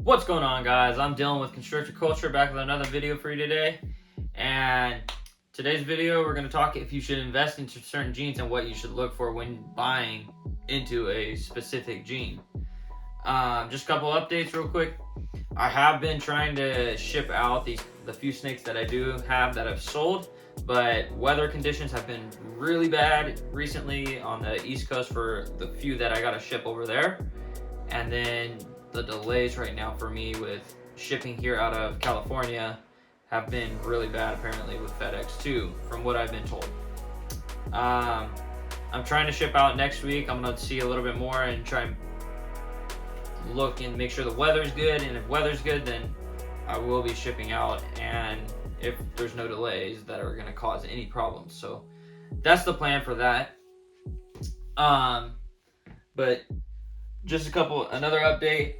What's going on, guys? I'm Dylan with Constrictor Culture, back with another video for you today. And today's video, we're going to talk if you should invest into certain jeans and what you should look for when buying into a specific jean. Just a couple updates real quick. I have been trying to ship out the few snakes that I do have that I've sold, but weather conditions have been really bad recently on the East Coast for the few that I got to ship over there. And then the delays right now for me with shipping here out of California have been really bad apparently with FedEx too, from what I've been told. I'm trying to ship out next week. I'm going to see a little bit more and try and look and make sure the weather's good, and if weather's good, then I will be shipping out, and if there's no delays that are going to cause any problems. So that's the plan for that. But just another update.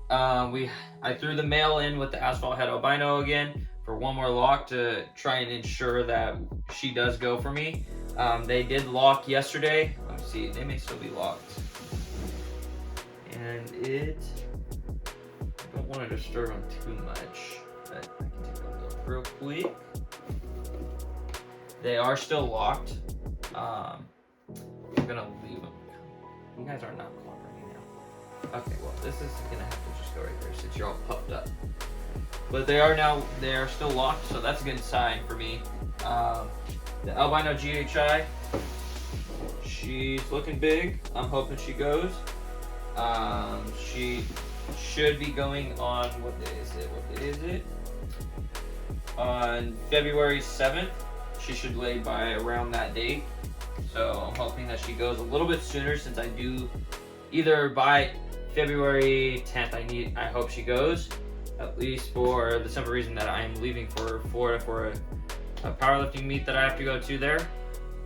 I threw the mail in with the Asphalt Head Albino again for one more lock to try and ensure that she does go for me. They did lock yesterday. Let me see, they may still be locked. And I don't want to disturb them too much, but I can take a look real quick. They are still locked. I'm gonna leave them. You guys are not cooperating now. Okay, well, this is gonna have to just go right there since you're all puffed up. But they are still locked, so that's a good sign for me. The Albino GHI, she's looking big. I'm hoping she goes. She should be going on, what day is it? On February 7th. She should lay by around that date. So I'm hoping that she goes a little bit sooner, since I do either by February 10th, I hope she goes, at least for the simple reason that I am leaving for Florida for a powerlifting meet that I have to go to there.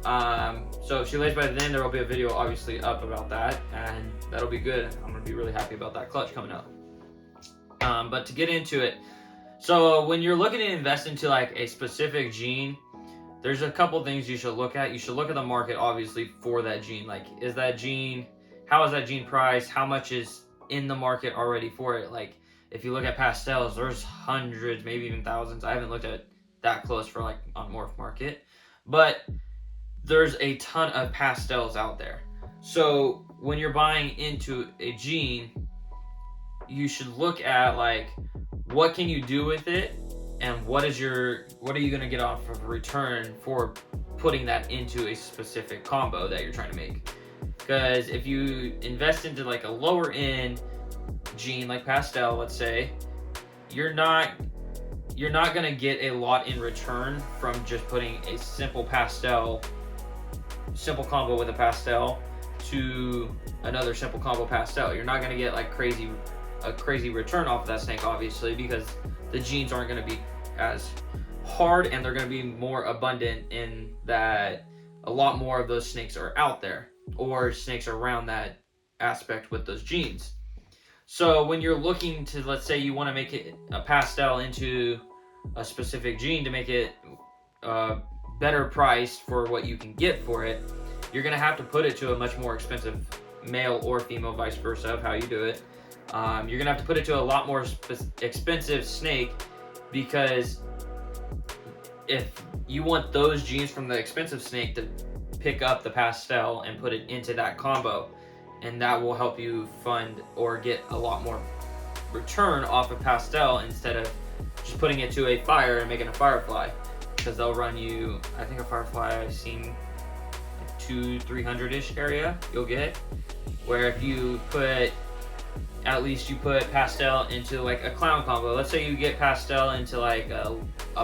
So if she lays by then, there will be a video obviously up about that, and that'll be good. I'm gonna be really happy about that clutch coming up. But to get into it, so when you're looking to invest into like a specific gene, there's a couple things you should look at. You should look at the market obviously for that gene. Like, how is that gene priced? How much is in the market already for it? Like, if you look at pastels, there's hundreds, maybe even thousands. I haven't looked at that close for like on Morph Market, but there's a ton of pastels out there. So when you're buying into a gene, you should look at like, what can you do with it, and what are you going to get off of return for putting that into a specific combo that you're trying to make. Because if you invest into like a lower end gene like pastel, let's say, you're not going to get a lot in return from just putting a simple combo with a pastel to another simple combo pastel. You're not going to get like a crazy return off of that snake, obviously, because the genes aren't going to be as hard, and they're going to be more abundant in that a lot more of those snakes are out there, or snakes around that aspect with those genes. So when you're looking to, let's say you want to make it a pastel into a specific gene to make it better priced for what you can get for it, you're going to have to put it to a much more expensive male or female, vice versa of how you do it. You're going to have to put it to a lot more expensive snake, because if you want those genes from the expensive snake to pick up the pastel and put it into that combo, and that will help you fund or get a lot more return off of pastel instead of just putting it to a fire and making a firefly, because they'll run you, I think a firefly I've seen like 200-300-ish area you'll get, where if you put pastel into like a clown combo. Let's say you get pastel into like a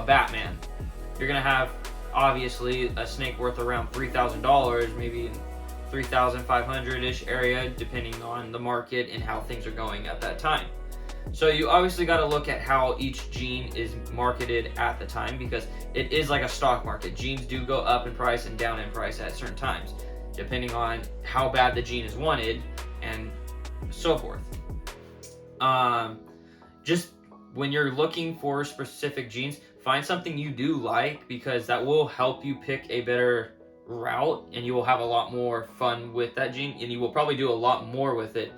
Batman. You're gonna have obviously a snake worth around $3,000, maybe $3,500-ish area, depending on the market and how things are going at that time. So you obviously got to look at how each gene is marketed at the time, because it is like a stock market. Genes do go up in price and down in price at certain times, depending on how bad the gene is wanted and so forth. Just when you're looking for specific genes, find something you do like, because that will help you pick a better route, and you will have a lot more fun with that gene, and you will probably do a lot more with it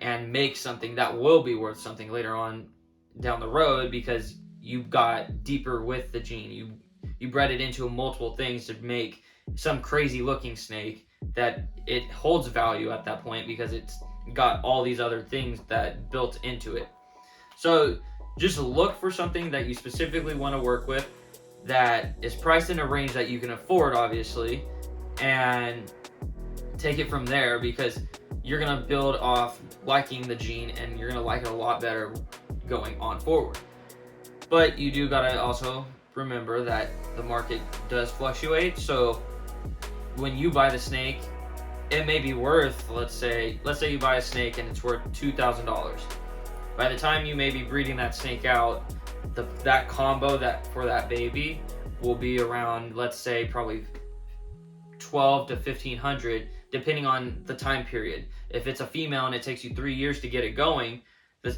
and make something that will be worth something later on down the road, because you got deeper with the gene. You bred it into multiple things to make some crazy looking snake that it holds value at that point, because it's got all these other things that built into it. So just look for something that you specifically want to work with, that is priced in a range that you can afford, obviously, and take it from there, because you're going to build off liking the gene and you're going to like it a lot better going on forward. But you do got to also remember that the market does fluctuate. So when you buy the snake, it may be worth, let's say you buy a snake and it's worth $2,000. By the time you may be breeding that snake out, that combo that for that baby will be around, let's say, probably 12 to 1500, depending on the time period. If it's a female and it takes you 3 years to get it going,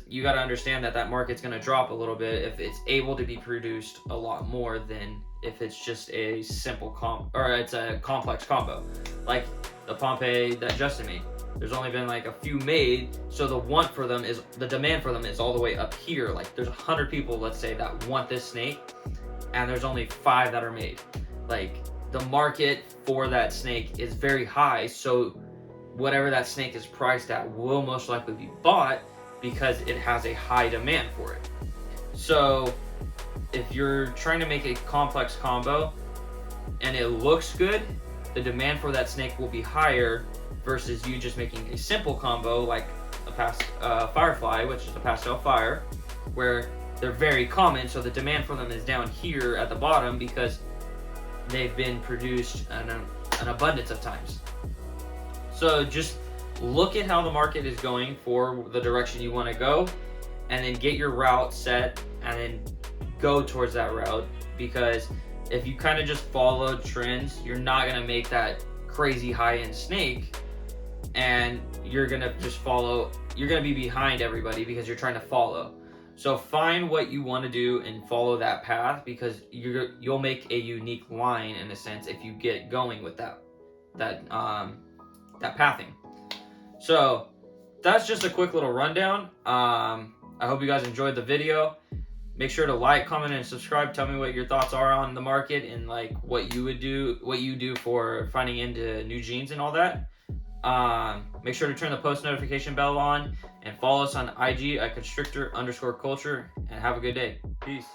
you got to understand that market's going to drop a little bit if it's able to be produced a lot more than if it's just a simple it's a complex combo, like the Pompeii that Justin made. There's only been like a few made, so the demand for them is all the way up here. Like there's 100 people, let's say, that want this snake, and there's only 5 that are made. Like the market for that snake is very high, so whatever that snake is priced at will most likely be bought, because it has a high demand for it. So if you're trying to make a complex combo and it looks good, the demand for that snake will be higher versus you just making a simple combo like a Firefly, which is a pastel fire, where they're very common, so the demand for them is down here at the bottom because they've been produced an abundance of times. So just look at how the market is going for the direction you want to go, and then get your route set and then go towards that route, because if you kind of just follow trends, you're not going to make that crazy high-end snake, and you're going to be behind everybody because you're trying to follow. So find what you want to do and follow that path, because you'll make a unique line in a sense if you get going with that pathing. So that's just a quick little rundown. I hope you guys enjoyed the video. Make sure to like, comment, and subscribe. Tell me what your thoughts are on the market and like what you do for finding into new genes and all that. Make sure to turn the post notification bell on and follow us on IG at constrictor_culture, and have a good day. Peace.